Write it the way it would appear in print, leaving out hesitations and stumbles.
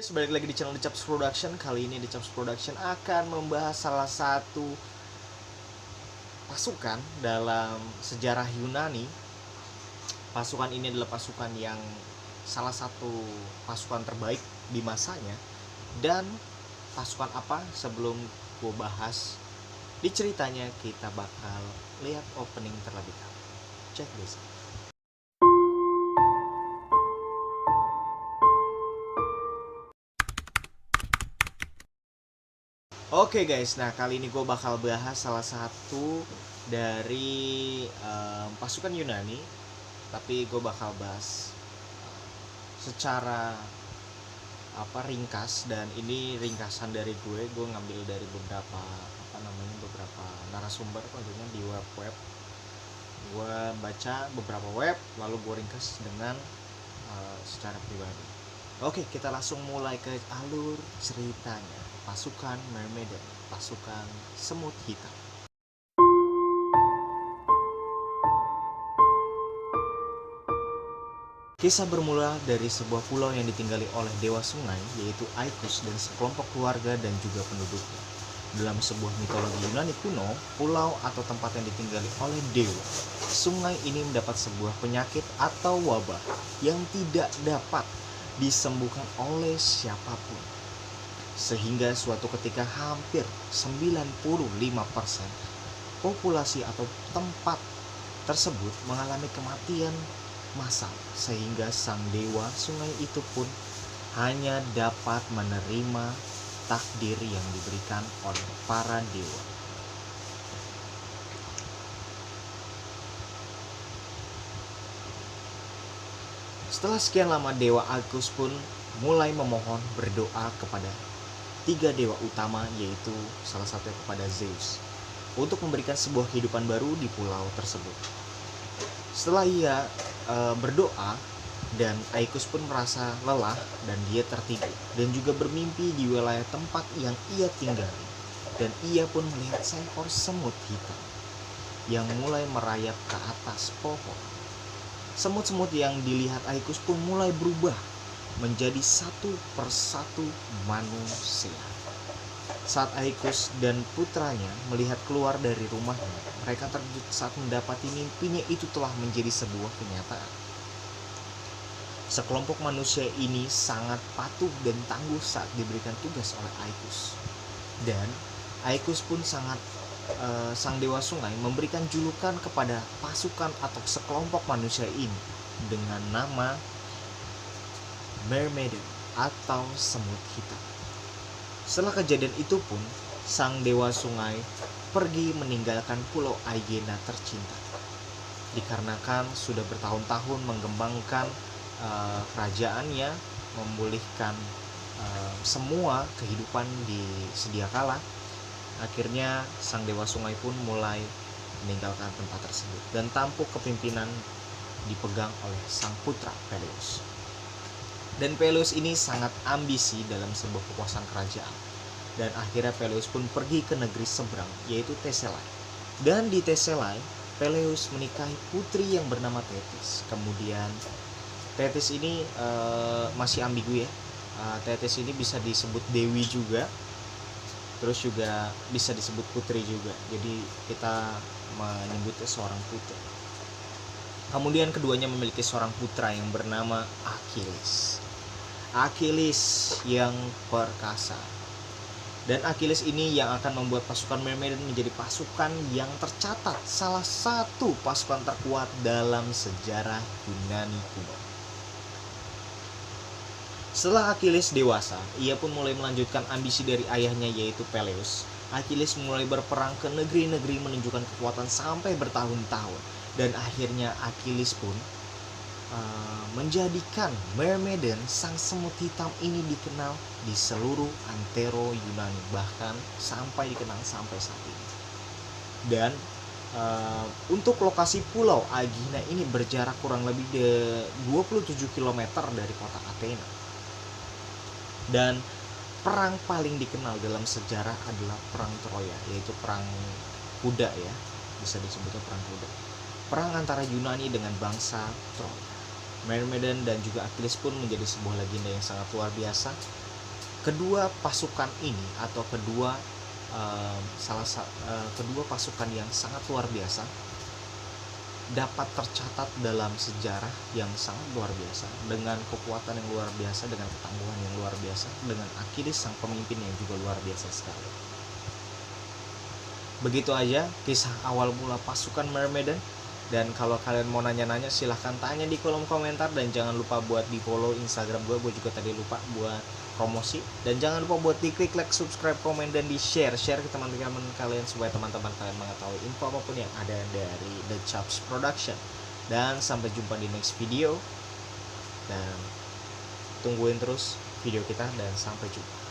Balik lagi di channel The Chaps Production. Kali ini The Chaps Production akan membahas salah satu pasukan dalam sejarah Yunani. Pasukan ini adalah pasukan yang salah satu pasukan terbaik di masanya. Dan pasukan apa? Sebelum gue bahas di ceritanya, kita bakal lihat opening terlebih dahulu. Check this out. Oke guys, nah kali ini gue bakal bahas salah satu dari pasukan Yunani. Tapi gue bakal bahas secara ringkas, dan ini ringkasan dari gue ngambil dari beberapa beberapa narasumber tentunya di web. Gue baca beberapa web, lalu gue ringkas dengan secara pribadi. Oke, kita langsung mulai ke alur ceritanya. Pasukan Myrmidon, pasukan semut hitam. Kisah bermula dari sebuah pulau yang ditinggali oleh dewa sungai, yaitu Aikus dan sekelompok keluarga dan juga penduduknya. Dalam sebuah mitologi Yunani kuno, pulau atau tempat yang ditinggali oleh dewa sungai ini mendapat sebuah penyakit atau wabah yang tidak dapat disembuhkan oleh siapapun. Sehingga suatu ketika hampir 95% populasi atau tempat tersebut mengalami kematian massal, sehingga sang dewa sungai itu pun hanya dapat menerima takdir yang diberikan oleh para dewa. Setelah sekian lama, dewa Aikus pun mulai memohon berdoa kepada 3 dewa utama, yaitu salah satunya kepada Zeus, untuk memberikan sebuah kehidupan baru di pulau tersebut. Setelah ia berdoa, dan Aikus pun merasa lelah dan dia tertidur dan juga bermimpi di wilayah tempat yang ia tinggali, dan ia pun melihat seekor semut hitam yang mulai merayap ke atas pohon. Semut-semut yang dilihat Aikus pun mulai berubah menjadi satu persatu manusia. Saat Aikus dan putranya melihat keluar dari rumahnya, mereka terkejut saat mendapati mimpinya itu telah menjadi sebuah kenyataan. Sekelompok manusia ini sangat patuh dan tangguh saat diberikan tugas oleh Aikus. Dan Aikus pun sang dewa sungai memberikan julukan kepada pasukan atau sekelompok manusia ini dengan nama Myrmidon atau semut hitam. Setelah kejadian itu pun, sang dewa sungai pergi meninggalkan pulau Aegina tercinta. Dikarenakan sudah bertahun-tahun mengembangkan kerajaannya, memulihkan semua kehidupan di sedia kala, akhirnya sang dewa sungai pun mulai meninggalkan tempat tersebut, dan tampuk kepimpinan dipegang oleh sang putra Peleus. Dan Peleus ini sangat ambisi dalam sebuah kekuasaan kerajaan. Dan akhirnya Peleus pun pergi ke negeri seberang, yaitu Thessalai. Dan di Thessalai, Peleus menikahi putri yang bernama Thetis. Kemudian Thetis ini masih ambigu ya. Thetis ini bisa disebut dewi juga, terus juga bisa disebut putri juga. Jadi kita menyebutnya seorang putri. Kemudian keduanya memiliki seorang putra yang bernama Achilles yang perkasa. Dan Achilles ini yang akan membuat pasukan Myrmidon menjadi pasukan yang tercatat salah satu pasukan terkuat dalam sejarah Yunani kuno. Setelah Achilles dewasa, ia pun mulai melanjutkan ambisi dari ayahnya, yaitu Peleus. Achilles mulai berperang ke negeri-negeri menunjukkan kekuatan sampai bertahun-tahun. Dan akhirnya Achilles pun menjadikan Myrmidon, sang semut hitam ini, dikenal di seluruh antero Yunani, bahkan sampai dikenal sampai saat ini. Dan untuk lokasi pulau Aegina ini berjarak kurang lebih 27 km dari kota Athena. Dan perang paling dikenal dalam sejarah adalah perang Troya, yaitu perang kuda ya, bisa disebutnya perang kuda. Perang antara Yunani dengan bangsa Troya. Myrmidon dan juga Achilles pun menjadi sebuah legenda yang sangat luar biasa, Kedua pasukan ini atau kedua pasukan yang sangat luar biasa dapat tercatat dalam sejarah yang sangat luar biasa, dengan kekuatan yang luar biasa, dengan ketangguhan yang luar biasa, dengan Achilles sang pemimpin yang juga luar biasa sekali. Begitu aja kisah awal mula pasukan Myrmidon. Dan kalau kalian mau nanya-nanya silahkan tanya di kolom komentar, dan jangan lupa buat di follow Instagram gue juga tadi lupa buat promosi. Dan jangan lupa buat diklik like, subscribe, komen, dan di share ke teman-teman kalian supaya teman-teman kalian mengetahui info apapun yang ada dari The Chaps Production. Dan sampai jumpa di next video, dan tungguin terus video kita, dan sampai jumpa.